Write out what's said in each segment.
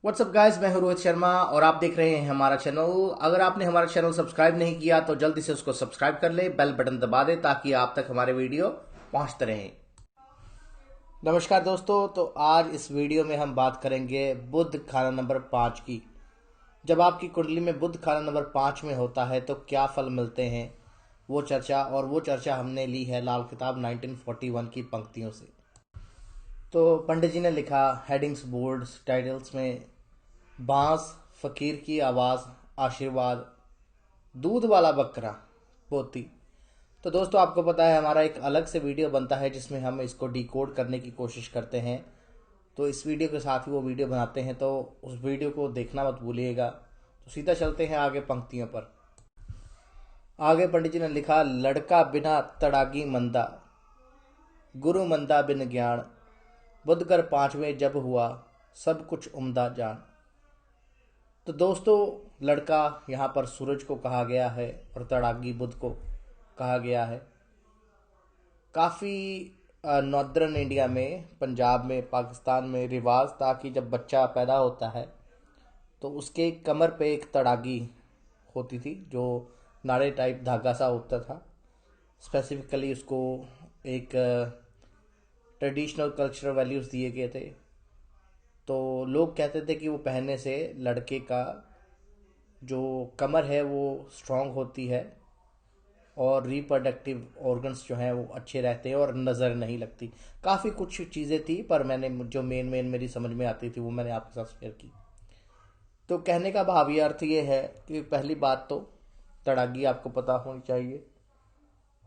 WhatsApp guys, मैं हूं रोहित शर्मा और आप देख रहे हैं हमारा चैनल। अगर आपने हमारा चैनल सब्सक्राइब नहीं किया तो जल्दी से उसको सब्सक्राइब कर ले, बेल बटन दबा दे ताकि आप तक हमारे वीडियो पहुंचते रहें। नमस्कार दोस्तों, तो आज इस वीडियो में हम बात करेंगे बुध खाना नंबर 5 की। जब आपकी कुंडली में बुध खाना नंबर 5 में होता है तो क्या फल मिलते हैं, वो चर्चा हमने ली है लाल किताब 1941 की पंक्तियों से। तो पंडित जी ने लिखा हेडिंग्स बोर्ड्स टाइटल्स में, बांस फकीर की आवाज़, आशीर्वाद, दूध वाला बकरा, पोती। तो दोस्तों, आपको पता है हमारा एक अलग से वीडियो बनता है जिसमें हम इसको डिकोड करने की कोशिश करते हैं। तो इस वीडियो के साथ ही वो वीडियो बनाते हैं, तो उस वीडियो को देखना मत भूलिएगा। तो सीधा चलते हैं आगे पंक्तियों पर। आगे पंडित जी ने लिखा, लड़का बिना तड़ागी मंदा, गुरु मंदा बिन ज्ञान, बुधकर 5वें जब हुआ, सब कुछ उम्दा जान। तो दोस्तों, लड़का यहाँ पर सूरज को कहा गया है और तड़ागी बुध को कहा गया है। काफ़ी नॉर्दर्न इंडिया में, पंजाब में, पाकिस्तान में रिवाज था कि जब बच्चा पैदा होता है तो उसके कमर पे एक तड़ागी होती थी, जो नाड़े टाइप धागा सा होता था। स्पेसिफिकली उसको एक ट्रेडिशनल कल्चरल वैल्यूज़ दिए गए थे। तो लोग कहते थे कि वो पहनने से लड़के का जो कमर है वो स्ट्रांग होती है और रिप्रोडक्टिव ऑर्गन्स जो हैं वो अच्छे रहते हैं और नज़र नहीं लगती। काफ़ी कुछ चीज़ें थी, पर मैंने जो मेन मेरी समझ में आती थी वो मैंने आपके साथ शेयर की। तो कहने का भावी अर्थ ये है कि पहली बात तो तड़ागी आपको पता होनी चाहिए,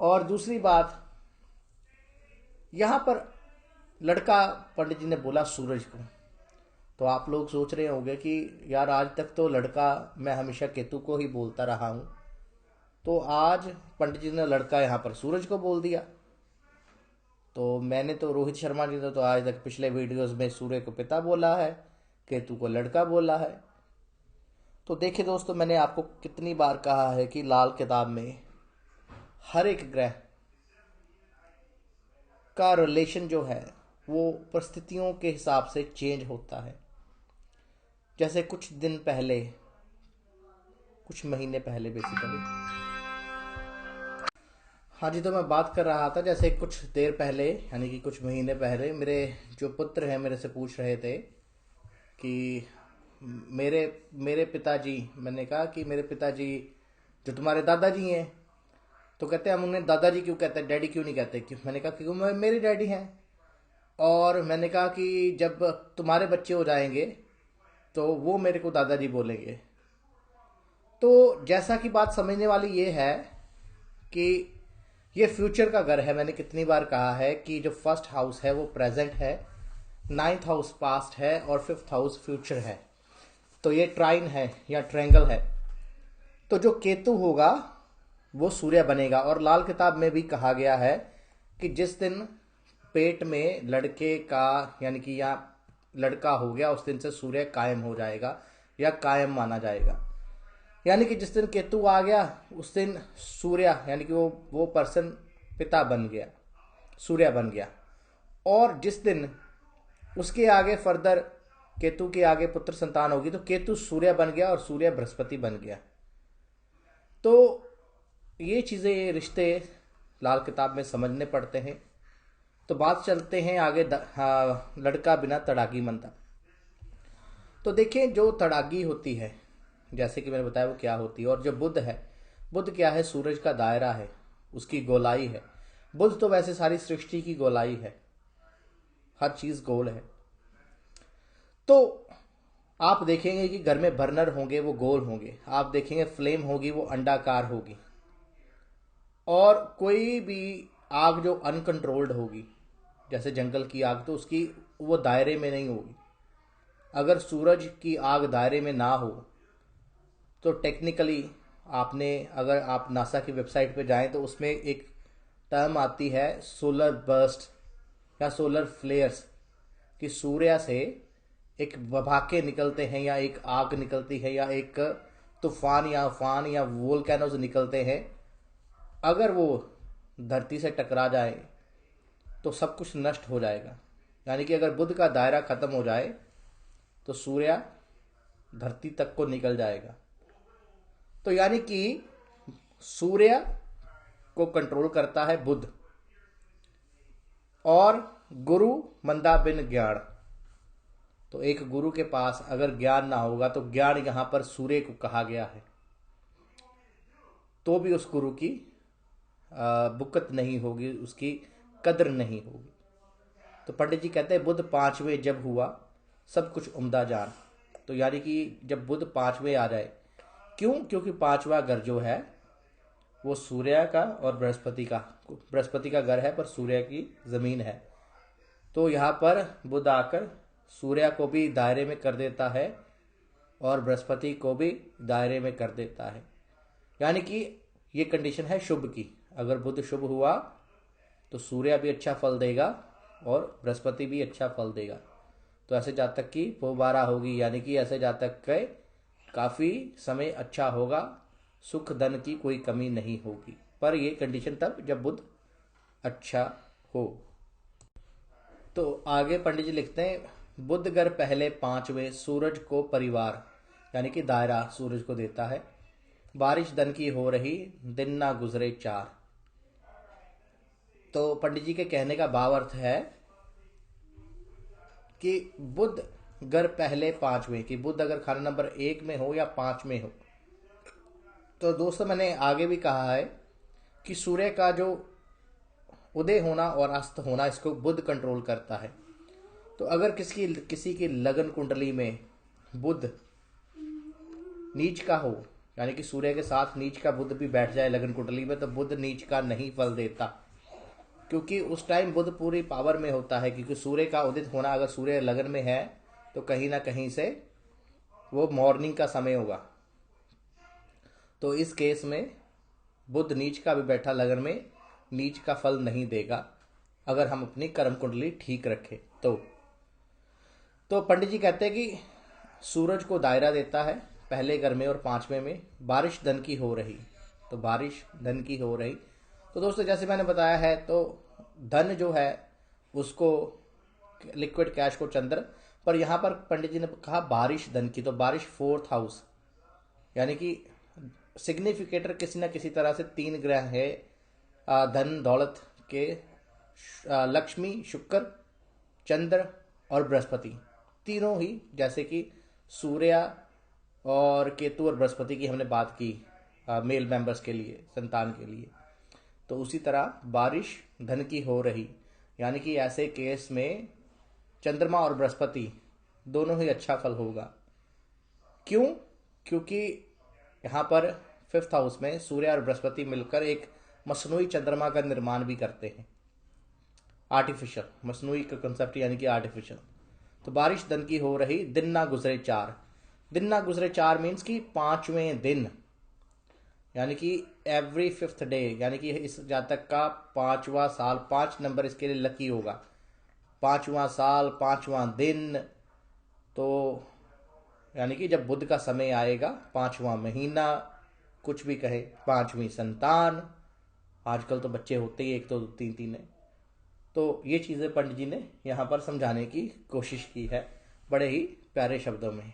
और दूसरी बात, यहाँ पर लड़का पंडित जी ने बोला सूरज को। तो आप लोग सोच रहे होंगे कि यार, आज तक तो लड़का मैं हमेशा केतु को ही बोलता रहा हूँ, तो आज पंडित जी ने लड़का यहाँ पर सूरज को बोल दिया। तो मैंने तो रोहित शर्मा जी ने तो आज तक पिछले वीडियोस में सूर्य को पिता बोला है, केतु को लड़का बोला है। तो देखिए दोस्तों, मैंने आपको कितनी बार कहा है कि लाल किताब में हर एक ग्रह का रिलेशन जो है वो परिस्थितियों के हिसाब से चेंज होता है। जैसे कुछ दिन पहले, कुछ महीने पहले बेसिकली, हाँ जी, तो मैं बात कर रहा था जैसे कुछ देर पहले, यानी कि कुछ महीने पहले, मेरे जो पुत्र हैं मेरे से पूछ रहे थे कि मेरे मेरे पिताजी, मैंने कहा कि मेरे पिताजी जो तुम्हारे दादाजी हैं, तो कहते हैं हम उन्हें दादाजी क्यों कहते हैं, डैडी क्यों नहीं कहते। क्यों? मैंने कहा क्योंकि मेरे डैडी हैं। और मैंने कहा कि जब तुम्हारे बच्चे हो जाएंगे तो वो मेरे को दादाजी बोलेंगे। तो जैसा कि बात समझने वाली ये है कि ये फ्यूचर का घर है। मैंने कितनी बार कहा है कि जो फर्स्ट हाउस है वो प्रेजेंट है, नाइन्थ हाउस पास्ट है और फिफ्थ हाउस फ्यूचर है। तो ये ट्राइन है या ट्रायंगल है। तो जो केतु होगा वो सूर्य बनेगा। और लाल किताब में भी कहा गया है कि जिस दिन पेट में लड़के का, यानी कि या लड़का हो गया, उस दिन से सूर्य कायम हो जाएगा या कायम माना जाएगा। यानी कि जिस दिन केतु आ गया उस दिन सूर्य, यानी कि वो पर्सन पिता बन गया, सूर्य बन गया। और जिस दिन उसके आगे फर्दर केतु के आगे पुत्र संतान होगी तो केतु सूर्य बन गया और सूर्य बृहस्पति बन गया। तो ये चीज़ें, ये रिश्ते लाल किताब में समझने पड़ते हैं। तो बात चलते हैं आगे। हाँ, लड़का बिना तड़ागी मंदा। तो देखें, जो तड़ागी होती है, जैसे कि मैंने बताया वो क्या होती है। और जो बुध है, बुध क्या है, सूरज का दायरा है, उसकी गोलाई है। बुध तो वैसे सारी सृष्टि की गोलाई है, हर चीज गोल है। तो आप देखेंगे कि घर में बर्नर होंगे वो गोल होंगे, आप देखेंगे फ्लेम होगी वो अंडाकार होगी। और कोई भी आग जो अनकंट्रोल्ड होगी, जैसे जंगल की आग, तो उसकी वो दायरे में नहीं होगी। अगर सूरज की आग दायरे में ना हो तो टेक्निकली आपने, अगर आप नासा की वेबसाइट पे जाएं तो उसमें एक टर्म आती है सोलर बर्स्ट या सोलर फ्लेयर्स, कि सूर्य से एक वभाके निकलते हैं या एक आग निकलती है या एक तूफान या फान या वोल्केनोज निकलते हैं। अगर वो धरती से टकरा जाए तो सब कुछ नष्ट हो जाएगा। यानी कि अगर बुध का दायरा खत्म हो जाए तो सूर्य धरती तक को निकल जाएगा। तो यानी कि सूर्य को कंट्रोल करता है बुध, और गुरु मंदा बिन ज्ञान। तो एक गुरु के पास अगर ज्ञान ना होगा, तो ज्ञान यहां पर सूर्य को कहा गया है, तो भी उस गुरु की बुकत नहीं होगी, उसकी कदर नहीं होगी। तो पंडित जी कहते हैं बुध पांचवें जब हुआ सब कुछ उम्दा जान। तो यानी कि जब बुध पांचवें आ जाए, क्यों? क्योंकि पांचवा घर जो है वो सूर्य का और बृहस्पति का घर है, पर सूर्य की जमीन है। तो यहाँ पर बुध आकर सूर्य को भी दायरे में कर देता है और बृहस्पति को भी दायरे में कर देता है। यानी कि ये कंडीशन है शुभ की। अगर बुध शुभ हुआ तो सूर्य भी अच्छा फल देगा और बृहस्पति भी अच्छा फल देगा। तो ऐसे जातक की पोबारा होगी, यानी कि ऐसे जातक के काफ़ी समय अच्छा होगा, सुख धन की कोई कमी नहीं होगी। पर ये कंडीशन तब जब बुध अच्छा हो। तो आगे पंडित जी लिखते हैं बुध घर पहले पांचवें सूरज को परिवार, यानी कि दायरा सूरज को देता है। बारिश धन की हो रही दिन ना गुजरे चार। तो पंडित जी के कहने का भाव अर्थ है कि बुध घर पहले पांचवें, कि बुध अगर खाना नंबर 1 में हो या 5 में हो। तो दोस्तों मैंने आगे भी कहा है कि सूर्य का जो उदय होना और अस्त होना, इसको बुध कंट्रोल करता है। तो अगर किसी की लगन कुंडली में बुध नीच का हो, यानी कि सूर्य के साथ नीच का बुध भी बैठ जाए लगन कुंडली में, तो बुध नीच का नहीं फल देता, क्योंकि उस टाइम बुध पूरी पावर में होता है। क्योंकि सूर्य का उदित होना, अगर सूर्य लगन में है तो कहीं ना कहीं से वो मॉर्निंग का समय होगा। तो इस केस में बुध नीच का भी बैठा लगन में नीच का फल नहीं देगा, अगर हम अपनी कर्म कुंडली ठीक रखें तो पंडित जी कहते हैं कि सूरज को दायरा देता है पहले घर में और 5वें में। बारिश धन की हो रही, तो बारिश धन की हो रही। तो दोस्तों जैसे मैंने बताया है, तो धन जो है उसको लिक्विड कैश को चंद्र, पर यहाँ पर पंडित जी ने कहा बारिश धन की, तो बारिश 4th हाउस, यानी कि सिग्निफिकेटर किसी न किसी तरह से 3 ग्रह है धन दौलत के, लक्ष्मी, शुक्र, चंद्र और बृहस्पति। तीनों ही, जैसे कि सूर्य और केतु और बृहस्पति की हमने बात की मेल मेंबर्स के लिए, संतान के लिए, तो उसी तरह बारिश धन की हो रही, यानी कि ऐसे केस में चंद्रमा और बृहस्पति दोनों ही अच्छा फल होगा। क्यों? क्योंकि यहाँ पर 5th हाउस में सूर्य और बृहस्पति मिलकर एक मसनूई चंद्रमा का निर्माण भी करते हैं। आर्टिफिशियल, मसनूई का कंसेप्ट यानी कि आर्टिफिशियल। तो बारिश धन की हो रही दिन ना गुजरे चार। दिन ना गुजरे चार मीन्स कि 5वें दिन, यानी कि एवरी 5th डे, यानी कि इस जातक का 5वां साल, 5 नंबर इसके लिए लकी होगा। 5वां साल, 5वां दिन, तो यानी कि जब बुध का समय आएगा, 5वां महीना, कुछ भी कहे, 5वीं संतान, आजकल तो बच्चे होते ही 1 2 3 3 है। तो ये चीज़ें पंडित जी ने यहाँ पर समझाने की कोशिश की है बड़े ही प्यारे शब्दों में।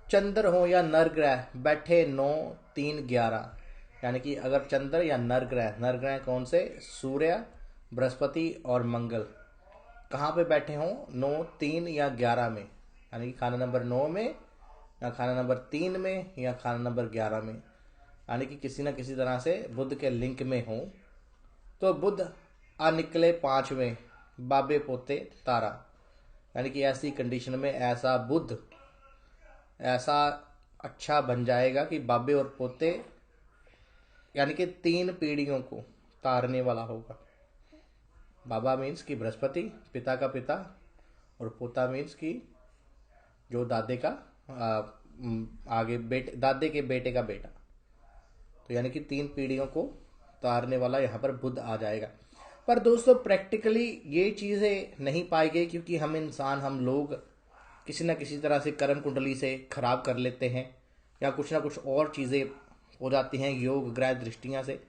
चंद्र हो या नर ग्रह बैठे 9 3 11, यानी कि अगर चंद्र या नर ग्रह कौन से? सूर्य, बृहस्पति और मंगल कहाँ पे बैठे हों? 9 3 या 11 में, यानी कि खाना नंबर 9 में या खाना नंबर 3 में या खाना नंबर 11 में, यानी कि किसी न किसी तरह से बुध के लिंक में हो। तो बुध आ निकले 5वें, बाबे पोते तारा, यानी कि ऐसी कंडीशन में ऐसा बुध ऐसा अच्छा बन जाएगा कि बाबे और पोते, यानी कि 3 पीढ़ियों को तारने वाला होगा। बाबा मीन्स कि बृहस्पति, पिता का पिता, और पोता मीन्स कि जो दादे का आगे बेटे, दादे के बेटे का बेटा। तो यानी कि 3 पीढ़ियों को तारने वाला यहाँ पर बुध आ जाएगा। पर दोस्तों प्रैक्टिकली ये चीज़ें नहीं पाई गई, क्योंकि हम इंसान, हम लोग किसी न किसी तरह से कर्म कुंडली से खराब कर लेते हैं, या कुछ ना कुछ और चीज़ें हो जाती हैं योग ग्रह दृष्टियाँ से।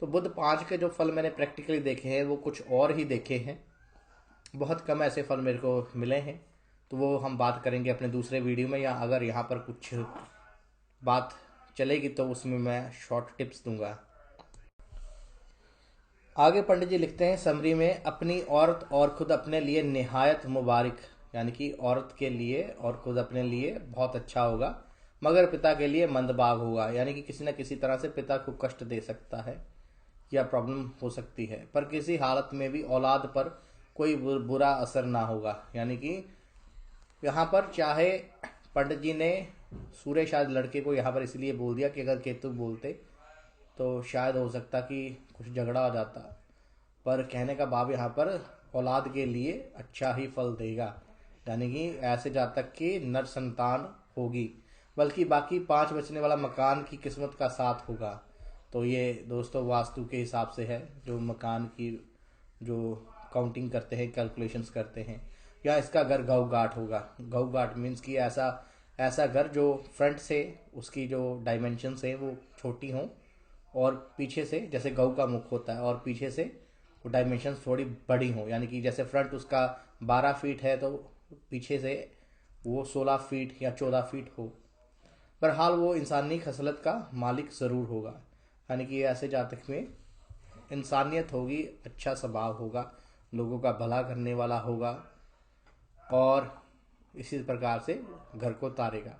तो बुध 5 के जो फल मैंने प्रैक्टिकली देखे हैं वो कुछ और ही देखे हैं, बहुत कम ऐसे फल मेरे को मिले हैं। तो वो हम बात करेंगे अपने दूसरे वीडियो में, या अगर यहाँ पर कुछ बात चलेगी तो उसमें मैं शॉर्ट टिप्स दूंगा। आगे पंडित जी लिखते हैं समरी में, अपनी औरत और खुद अपने लिए निहायत मुबारक, यानी कि औरत के लिए और खुद अपने लिए बहुत अच्छा होगा, मगर पिता के लिए मंदभाग होगा, यानी कि किसी न किसी तरह से पिता को कष्ट दे सकता है या प्रॉब्लम हो सकती है, पर किसी हालत में भी औलाद पर कोई बुरा असर ना होगा। यानी कि यहाँ पर चाहे पंडित जी ने सूर्य शायद लड़के को यहाँ पर इसलिए बोल दिया कि अगर केतु बोलते तो शायद हो सकता कि कुछ झगड़ा हो जाता, पर कहने का भाव यहाँ पर औलाद के लिए अच्छा ही फल देगा, यानी कि ऐसे जातक की नर संतान होगी, बल्कि बाकी 5 बचने वाला मकान की किस्मत का साथ होगा। तो ये दोस्तों वास्तु के हिसाब से है, जो मकान की जो काउंटिंग करते हैं, कैलकुलेशंस करते हैं। या इसका घर गौ घाट होगा। गौ घाट मीन्स कि ऐसा घर जो फ्रंट से उसकी जो डायमेंशंस है वो छोटी हों, और पीछे से जैसे गौ का मुख होता है और पीछे से वो डायमेंशंस थोड़ी बड़ी हों, यानी कि जैसे फ्रंट उसका 12 फीट है तो पीछे से वो 16 फीट या 14 फीट हो। पर हाल वो इंसानी खसलत का मालिक ज़रूर होगा, यानी कि ऐसे जातक में इंसानियत होगी, अच्छा स्वभाव होगा, लोगों का भला करने वाला होगा और इसी प्रकार से घर को तारेगा।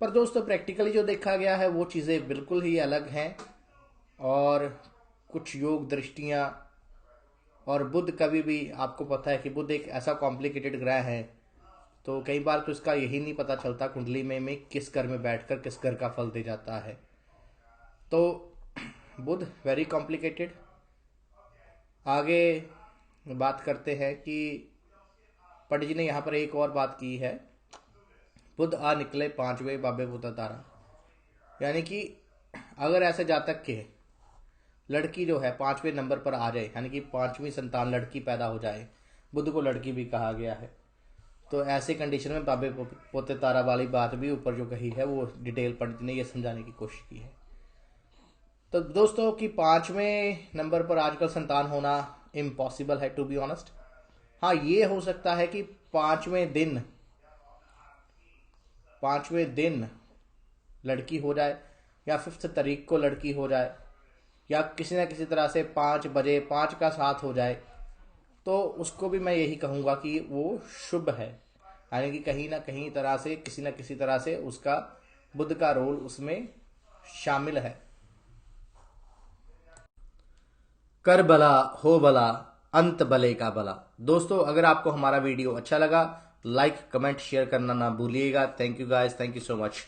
पर दोस्तों प्रैक्टिकली जो देखा गया है वो चीज़ें बिल्कुल ही अलग हैं, और कुछ योग दृष्टियाँ, और बुध कभी भी, आपको पता है कि बुध एक ऐसा कॉम्प्लिकेटेड ग्रह है, तो कई बार तो इसका यही नहीं पता चलता कुंडली में किस घर में बैठकर किस घर का फल दे जाता है। तो बुध वेरी कॉम्प्लिकेटेड। आगे बात करते हैं कि पंडित जी ने यहाँ पर एक और बात की है, बुध आ निकले 5वें बाबे पुत्र तारा, यानी कि अगर ऐसे जातक के लड़की जो है 5वें नंबर पर आ जाए, यानी कि 5वीं संतान लड़की पैदा हो जाए, बुध को लड़की भी कहा गया है, तो ऐसे कंडीशन में बाबे पोते तारा वाली बात भी ऊपर जो कही है वो डिटेल पंडित ने ये समझाने की कोशिश की है। तो दोस्तों कि 5वें नंबर पर आजकल संतान होना इम्पॉसिबल है, टू बी ऑनेस्ट। हाँ, ये हो सकता है कि 5वें दिन लड़की हो जाए, या 5th तारीख को लड़की हो जाए, या किसी न किसी तरह से 5 बजे 5 का साथ हो जाए, तो उसको भी मैं यही कहूँगा कि वो शुभ है, यानी कि कहीं ना कहीं तरह से किसी न किसी तरह से उसका बुध का रोल उसमें शामिल है। कर भला हो भला अंत भले का भला। दोस्तों अगर आपको हमारा वीडियो अच्छा लगा, लाइक कमेंट शेयर करना ना भूलिएगा। Thank you guys, thank you so much.